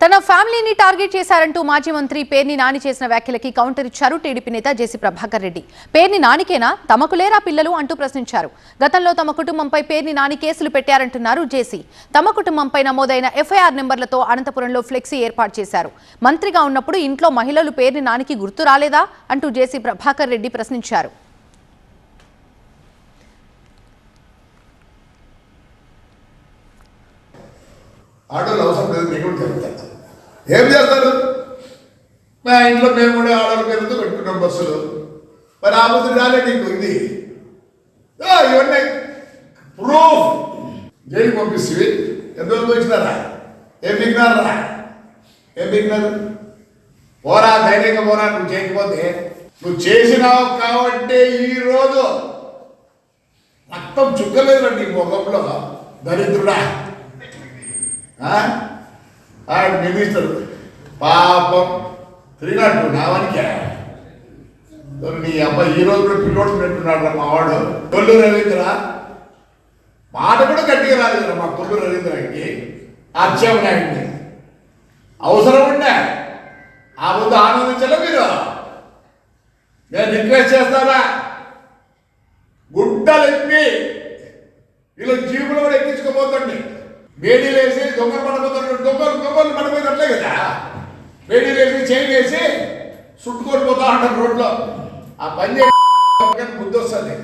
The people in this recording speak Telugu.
తన ఫ్యామిలీని టార్గెట్ చేశారంటూ మాజీ మంత్రి పేర్ని నాని చేసిన వ్యాఖ్యలకి కౌంటర్ ఇచ్చారు టీడీపీ నేత జేసీ ప్రభాకర్ రెడ్డి. పేర్ని నానికేనా, తమకు లేరా పిల్లలు అంటూ ప్రశ్నించారు. గతంలో తమ కుటుంబంపై పేర్ని నాని కేసులు పెట్టారంటున్నారు జేసీ. తమ కుటుంబంపై నమోదైన ఎఫ్ఐఆర్ నెంబర్లతో అనంతపురంలో ఫ్లెక్సీ ఏర్పాటు చేశారు. మంత్రిగా ఉన్నప్పుడు ఇంట్లో మహిళలు పేర్ని నానికి గుర్తు రాలేదా అంటూ జేసీ ప్రభాకర్ రెడ్డి ప్రశ్నించారు. ఆటోలు అవసరం లేదు, మీకు కూడా చెప్తాను. ఏం చేస్తారు? మా ఇంట్లో మేము కూడా ఆడోళ్ళ పేరుతో పెట్టుకున్నాం బస్సులు. మరి ఆ బస్సు రాలే నీకు ఇది ఇవన్నీ ప్రూఫ్. జైలుకి పంపిస్తుంది. ఎంతవరకు వచ్చినారా? ఏం బిగినారా? ఏం బిగినారు? పోరా, ధైర్యంగా పోరా. నువ్వు చేయకపోతే నువ్వు చేసినావు కాబట్టి ఈరోజు రక్తం చుక్కలేదు నీ ముఖంలో. దరిద్రుడా నిర్మిస్తారు పాపం తిరిగినట్టు నావనికే. నీ అబ్బాయి ఈ రోజు కూడా పిల్లోడు పెట్టున్నాడు మా వాడు కొల్లు రవీంద్ర. మాట కూడా గట్టిగా రాలేదు మా కొల్లు రవీంద్రకి. ఆశ్చర్యనాయుడిని అవసరం ఉండే ఆ ముందు ఆనందించలే మీరు. నేను రిక్వెస్ట్ చేస్తారా, గుడ్డలు ఎక్కి వీళ్ళు జీబులో కూడా ఎక్కించుకోబోతండి. వేడీలు వేసి దొంగలు పడిపోతారు. దొంగలు పడిపోయినట్లే కదా. వేడీలు వేసి చేయి వేసి చుట్టుకొని పోతా ఉంటారు రోడ్లో. ఆ పని బుద్ధి వస్తుంది.